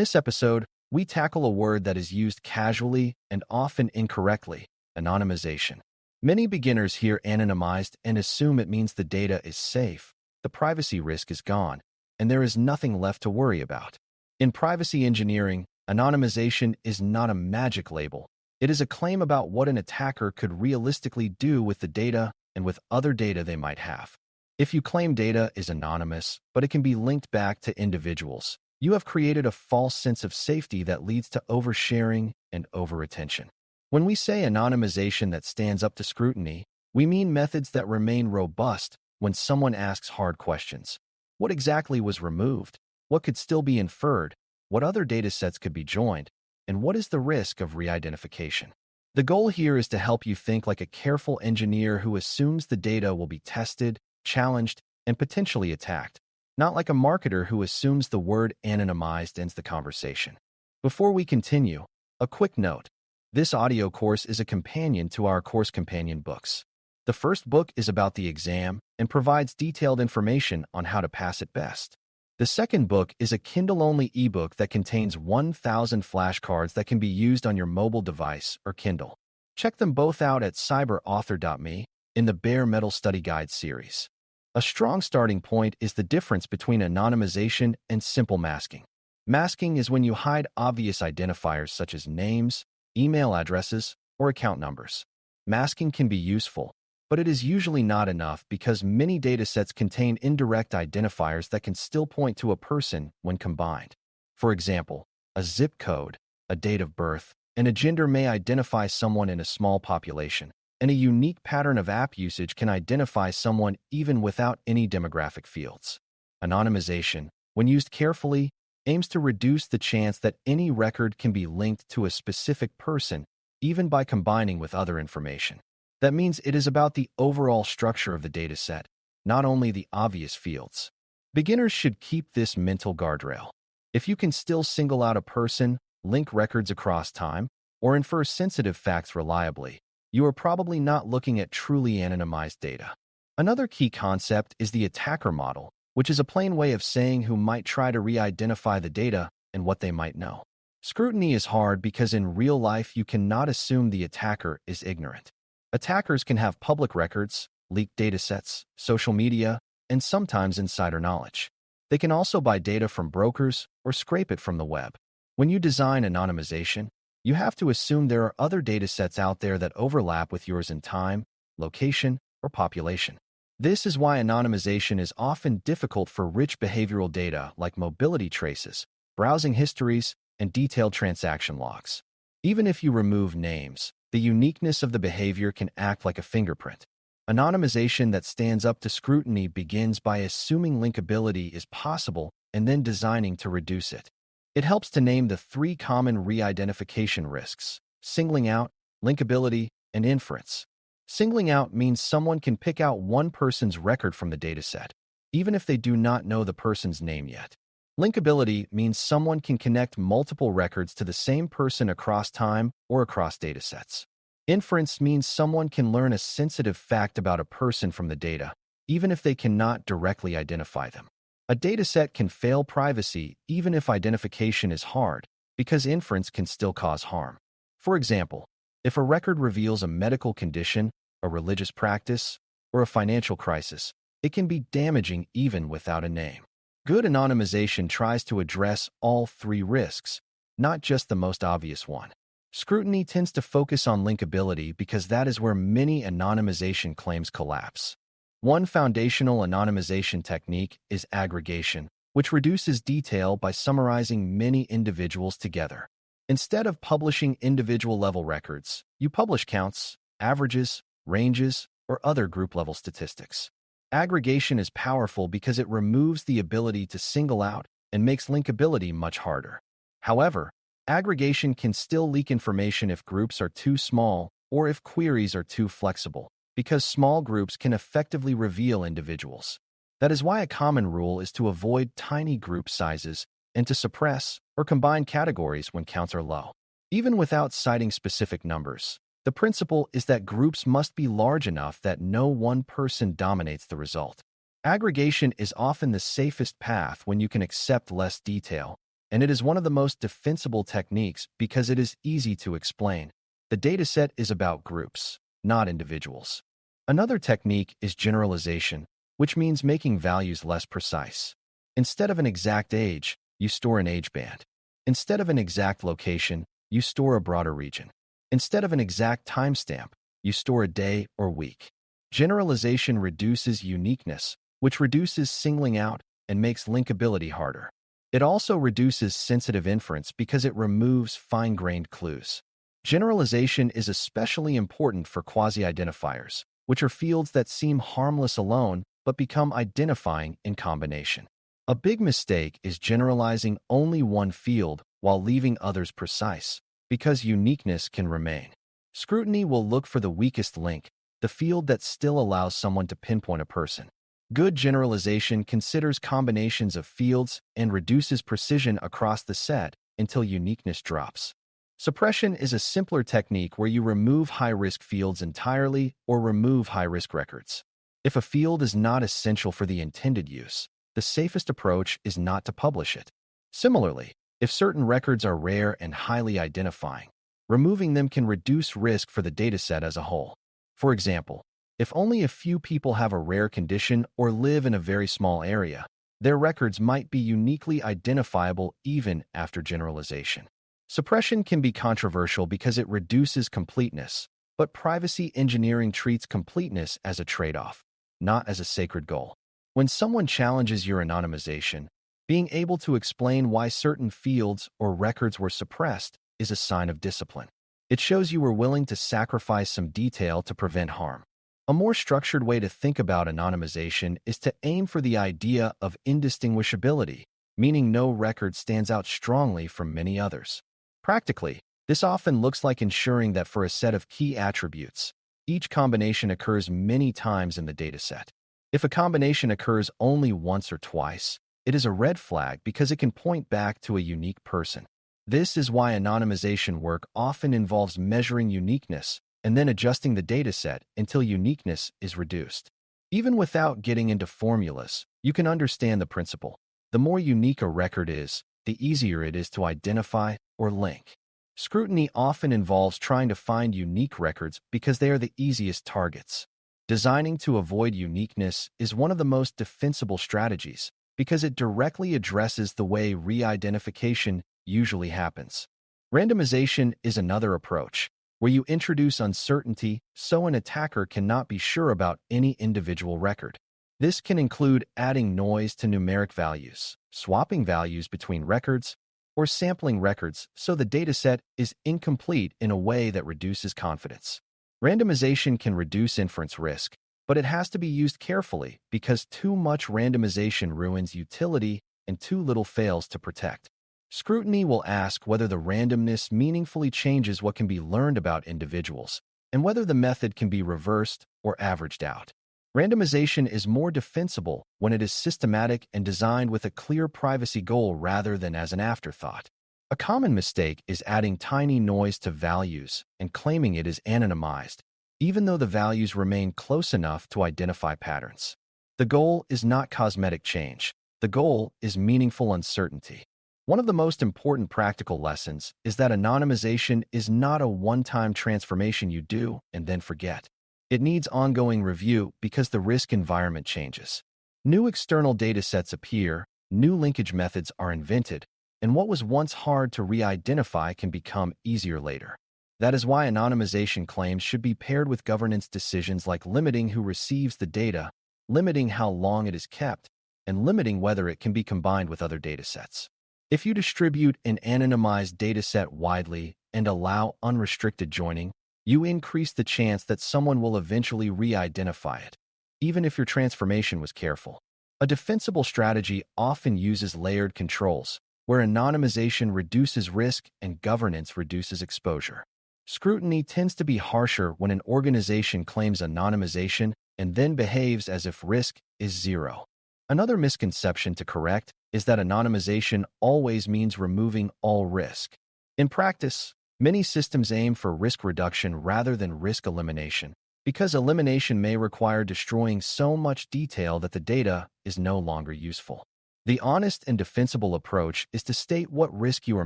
this episode, we tackle a word that is used casually and often incorrectly: anonymization. Many beginners hear anonymized and assume it means the data is safe, the privacy risk is gone, and there is nothing left to worry about. In privacy engineering, anonymization is not a magic label. It is a claim about what an attacker could realistically do with the data and with other data they might have. If you claim data is anonymous, but it can be linked back to individuals, you have created a false sense of safety that leads to oversharing and overretention. When we say anonymization that stands up to scrutiny, we mean methods that remain robust when someone asks hard questions. What exactly was removed? What could still be inferred? What other datasets could be joined? And what is the risk of re-identification? The goal here is to help you think like a careful engineer who assumes the data will be tested, challenged, and potentially attacked, not like a marketer who assumes the word anonymized ends the conversation. Before we continue, a quick note. This audio course is a companion to our course companion books. The first book is about the exam and provides detailed information on how to pass it best. The second book is a Kindle-only ebook that contains 1,000 flashcards that can be used on your mobile device or Kindle. Check them both out at cyber.author.me in the Bare Metal Study Guide series. A strong starting point is the difference between anonymization and simple masking. Masking is when you hide obvious identifiers such as names, email addresses, or account numbers. Masking can be useful, but it is usually not enough because many datasets contain indirect identifiers that can still point to a person when combined. For example, a zip code, a date of birth, and a gender may identify someone in a small population, and a unique pattern of app usage can identify someone even without any demographic fields. Anonymization, when used carefully, aims to reduce the chance that any record can be linked to a specific person, even by combining with other information. That means it is about the overall structure of the dataset, not only the obvious fields. Beginners should keep this mental guardrail. If you can still single out a person, link records across time, or infer sensitive facts reliably, you are probably not looking at truly anonymized data. Another key concept is the attacker model, which is a plain way of saying who might try to re-identify the data and what they might know. Scrutiny is hard because in real life you cannot assume the attacker is ignorant. Attackers can have public records, leaked datasets, social media, and sometimes insider knowledge. They can also buy data from brokers or scrape it from the web. When you design anonymization, you have to assume there are other datasets out there that overlap with yours in time, location, or population. This is why anonymization is often difficult for rich behavioral data like mobility traces, browsing histories, and detailed transaction logs. Even if you remove names, the uniqueness of the behavior can act like a fingerprint. Anonymization that stands up to scrutiny begins by assuming linkability is possible and then designing to reduce it. It helps to name the three common re-identification risks: singling out, linkability, and inference. Singling out means someone can pick out one person's record from the dataset, even if they do not know the person's name yet. Linkability means someone can connect multiple records to the same person across time or across datasets. Inference means someone can learn a sensitive fact about a person from the data, even if they cannot directly identify them. A dataset can fail privacy even if identification is hard, because inference can still cause harm. For example, if a record reveals a medical condition, a religious practice, or a financial crisis, it can be damaging even without a name. Good anonymization tries to address all three risks, not just the most obvious one. Scrutiny tends to focus on linkability because that is where many anonymization claims collapse. One foundational anonymization technique is aggregation, which reduces detail by summarizing many individuals together. Instead of publishing individual-level records, you publish counts, averages, ranges, or other group-level statistics. Aggregation is powerful because it removes the ability to single out and makes linkability much harder. However, aggregation can still leak information if groups are too small or if queries are too flexible, because small groups can effectively reveal individuals. That is why a common rule is to avoid tiny group sizes and to suppress or combine categories when counts are low. Even without citing specific numbers, the principle is that groups must be large enough that no one person dominates the result. Aggregation is often the safest path when you can accept less detail, and it is one of the most defensible techniques because it is easy to explain. The dataset is about groups, not individuals. Another technique is generalization, which means making values less precise. Instead of an exact age, you store an age band. Instead of an exact location, you store a broader region. Instead of an exact timestamp, you store a day or week. Generalization reduces uniqueness, which reduces singling out and makes linkability harder. It also reduces sensitive inference because it removes fine-grained clues. Generalization is especially important for quasi-identifiers, which are fields that seem harmless alone but become identifying in combination. A big mistake is generalizing only one field while leaving others precise, because uniqueness can remain. Scrutiny will look for the weakest link, the field that still allows someone to pinpoint a person. Good generalization considers combinations of fields and reduces precision across the set until uniqueness drops. Suppression is a simpler technique where you remove high-risk fields entirely or remove high-risk records. If a field is not essential for the intended use, the safest approach is not to publish it. Similarly, if certain records are rare and highly identifying, removing them can reduce risk for the dataset as a whole. For example, if only a few people have a rare condition or live in a very small area, their records might be uniquely identifiable even after generalization. Suppression can be controversial because it reduces completeness, but privacy engineering treats completeness as a trade-off, not as a sacred goal. When someone challenges your anonymization, being able to explain why certain fields or records were suppressed is a sign of discipline. It shows you were willing to sacrifice some detail to prevent harm. A more structured way to think about anonymization is to aim for the idea of indistinguishability, meaning no record stands out strongly from many others. Practically, this often looks like ensuring that for a set of key attributes, each combination occurs many times in the dataset. If a combination occurs only once or twice, it is a red flag because it can point back to a unique person. This is why anonymization work often involves measuring uniqueness and then adjusting the dataset until uniqueness is reduced. Even without getting into formulas, you can understand the principle. The more unique a record is, the easier it is to identify or link. Scrutiny often involves trying to find unique records because they are the easiest targets. Designing to avoid uniqueness is one of the most defensible strategies because it directly addresses the way re-identification usually happens. Randomization is another approach, where you introduce uncertainty so an attacker cannot be sure about any individual record. This can include adding noise to numeric values, swapping values between records, or sampling records so the dataset is incomplete in a way that reduces confidence. Randomization can reduce inference risk, but it has to be used carefully because too much randomization ruins utility and too little fails to protect. Scrutiny will ask whether the randomness meaningfully changes what can be learned about individuals and whether the method can be reversed or averaged out. Randomization is more defensible when it is systematic and designed with a clear privacy goal rather than as an afterthought. A common mistake is adding tiny noise to values and claiming it is anonymized, even though the values remain close enough to identify patterns. The goal is not cosmetic change. The goal is meaningful uncertainty. One of the most important practical lessons is that anonymization is not a one-time transformation you do and then forget. It needs ongoing review because the risk environment changes. New external datasets appear, new linkage methods are invented, and what was once hard to re-identify can become easier later. That is why anonymization claims should be paired with governance decisions like limiting who receives the data, limiting how long it is kept, and limiting whether it can be combined with other datasets. If you distribute an anonymized dataset widely and allow unrestricted joining, you increase the chance that someone will eventually re-identify it, even if your transformation was careful. A defensible strategy often uses layered controls, where anonymization reduces risk and governance reduces exposure. Scrutiny tends to be harsher when an organization claims anonymization and then behaves as if risk is zero. Another misconception to correct is that anonymization always means removing all risk. In practice, many systems aim for risk reduction rather than risk elimination, because elimination may require destroying so much detail that the data is no longer useful. The honest and defensible approach is to state what risk you are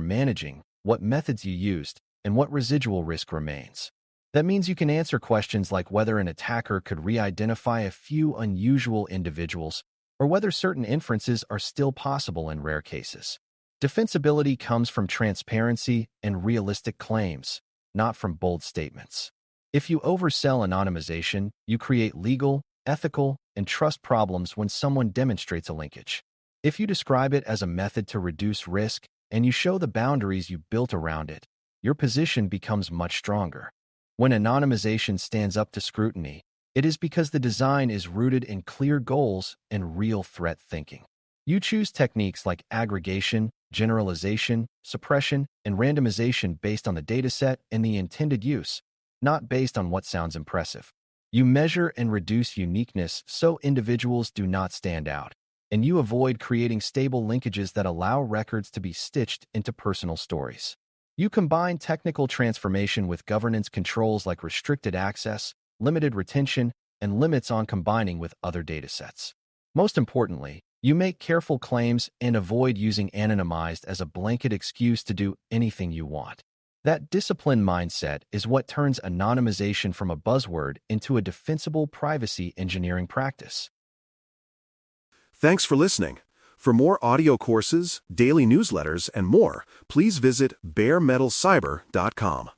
managing, what methods you used, and what residual risk remains. That means you can answer questions like whether an attacker could re-identify a few unusual individuals or whether certain inferences are still possible in rare cases. Defensibility comes from transparency and realistic claims, not from bold statements. If you oversell anonymization, you create legal, ethical, and trust problems when someone demonstrates a linkage. If you describe it as a method to reduce risk and you show the boundaries you built around it, your position becomes much stronger. When anonymization stands up to scrutiny, it is because the design is rooted in clear goals and real threat thinking. You choose techniques like aggregation, generalization, suppression, and randomization based on the dataset and the intended use, not based on what sounds impressive. You measure and reduce uniqueness so individuals do not stand out, and you avoid creating stable linkages that allow records to be stitched into personal stories. You combine technical transformation with governance controls like restricted access, limited retention, and limits on combining with other datasets. Most importantly, you make careful claims and avoid using anonymized as a blanket excuse to do anything you want. That disciplined mindset is what turns anonymization from a buzzword into a defensible privacy engineering practice. Thanks for listening. For more audio courses, daily newsletters, and more, please visit baremetalcyber.com.